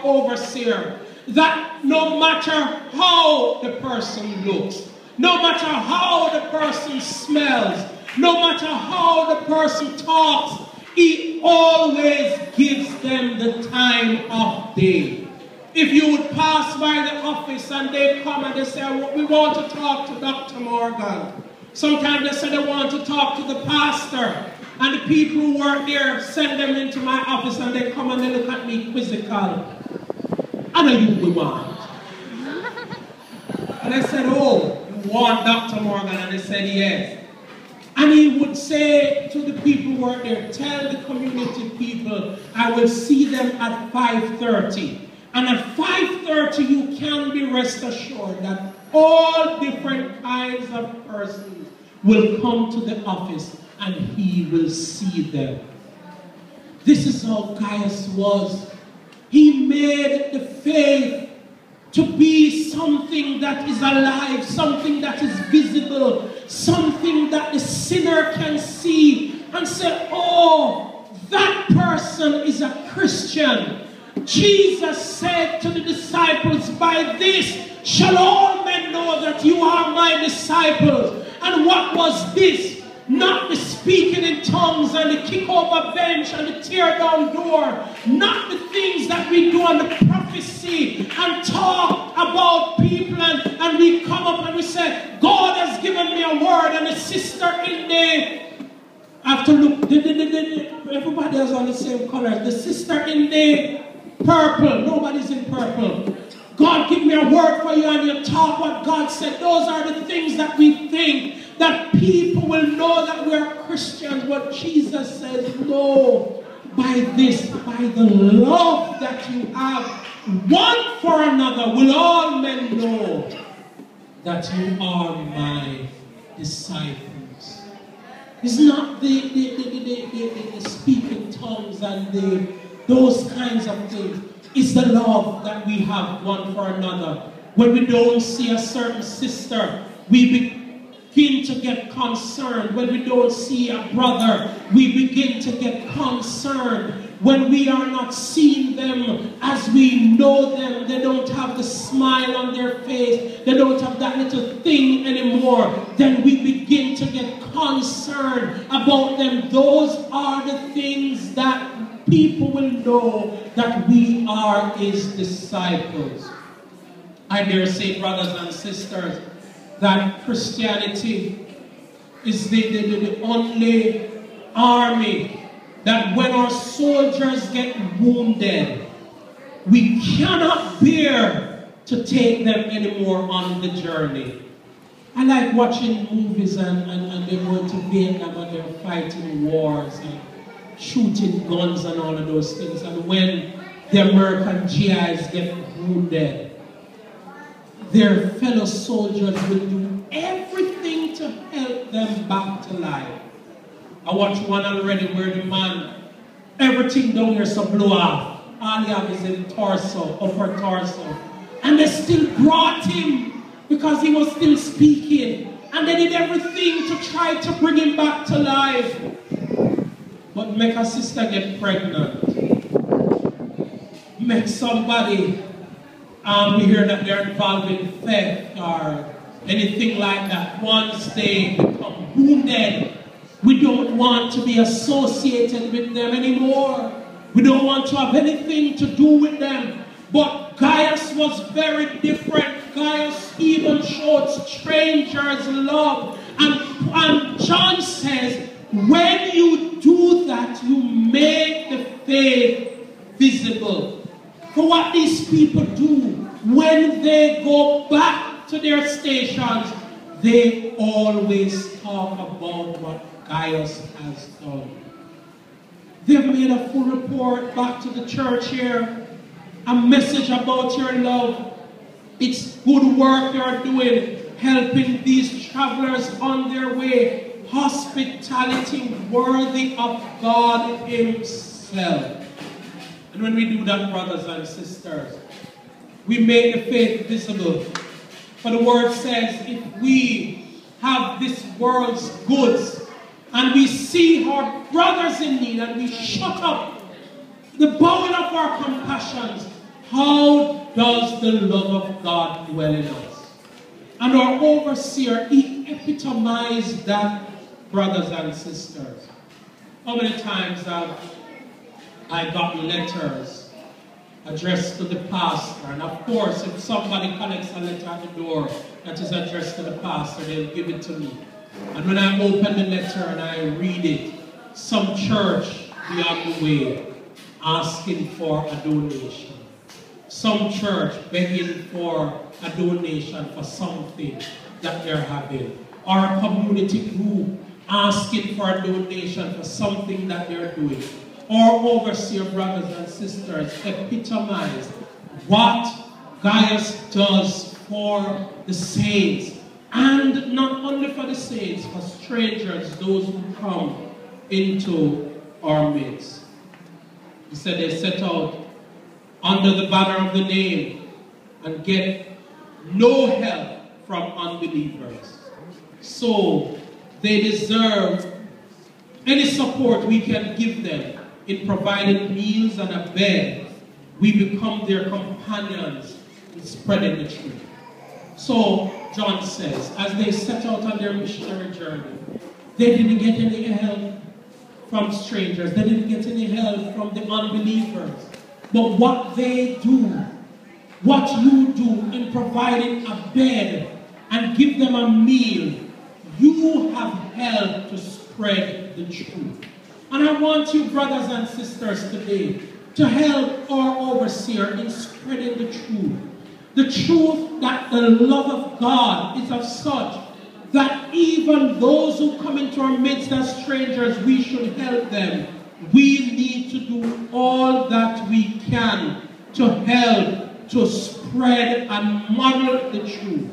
or overseer, that no matter how the person looks, no matter how the person smells, no matter how the person talks, he always gives them the time of day. If you would pass by the office and they come and they say, we want to talk to Dr. Morgan. Sometimes they say they want to talk to the pastor. And the people who work there send them into my office and they come and they look at me quizzical. I know you will want. And I said, oh, you want Dr. Morgan? And they said, yes. And he would say to the people who work there, tell the community people, I will see them at 5:30. And at 5:30, you can be rest assured that all different kinds of persons will come to the office and he will see them. This is how Gaius was. He made the faith to be something that is alive, something that is visible, something that the sinner can see and say, oh, that person is a Christian. Jesus said to the disciples, by this shall all men know that you are my disciples. And what was this? Not the speaking in tongues and the kick over bench and the tear down door. Not the things that we do on the prophecy and talk about people and we come up and we say, God has given me a word, and the sister in there, I have to look, everybody is on the same color. The sister in there, purple, nobody's in purple. God give me a word for you and you talk what God said. Those are the things that we think that people will know that we're Christians. But Jesus says, no, by this, by the love that you have one for another, will all men know that you are my disciples. It's not the speaking tongues and those kinds of things. It's the love that we have one for another. When we don't see a certain sister, we begin to get concerned. When we don't see a brother, we begin to get concerned. When we are not seeing them as we know them, they don't have the smile on their face, they don't have that little thing anymore, then we begin to get concerned about them. Those are the things that people will know that we are his disciples. I dare say, brothers and sisters, that Christianity is the only army that when our soldiers get wounded, we cannot bear to take them anymore on the journey. I like watching movies and they go to Vietnam and they're fighting wars and shooting guns and all of those things. And when the American GIs get wounded, their fellow soldiers will do everything to help them back to life. I watched one already where the man, everything down here so blow off. All he have is in torso, upper torso. And they still brought him because he was still speaking. And they did everything to try to bring him back to life. But make a sister get pregnant. Make somebody, we hear that they're involved in theft or anything like that. Once they become wounded, we don't want to be associated with them anymore. We don't want to have anything to do with them. But Gaius was very different. Gaius even showed strangers love. And John says, when you do that, you make the faith visible. For what these people do, when they go back to their stations, they always talk about what Gaius has done. They've made a full report back to the church here, a message about your love. It's good work you're doing, helping these travelers on their way. Hospitality worthy of God himself. And when we do that, brothers and sisters, we make the faith visible. For the word says, if we have this world's goods, and we see our brothers in need, and we shut up the bowing of our compassions, how does the love of God dwell in us? And our overseer, he epitomized that, brothers and sisters. How many times have I gotten letters addressed to the pastor? And of course, if somebody collects a letter at the door that is addressed to the pastor, they'll give it to me. And when I open the letter and I read it, some church beyond the way asking for a donation. Some church begging for a donation for something that they're having. Or a community group asking for a donation for something that they're doing. Our overseer brothers and sisters epitomize what Gaius does for the saints. And not only for the saints, for strangers, those who come into our midst. He said they set out under the banner of the name and get no help from unbelievers. So they deserve any support we can give them in providing meals and a bed. We become their companions in spreading the truth. So John says, as they set out on their missionary journey, they didn't get any help from strangers. They didn't get any help from the unbelievers. But what they do, what you do in providing a bed and give them a meal, you have helped to spread the truth. And I want you, brothers and sisters, today to help our overseer in spreading the truth. The truth that the love of God is of such that even those who come into our midst as strangers, we should help them. We need to do all that we can to help to spread and model the truth.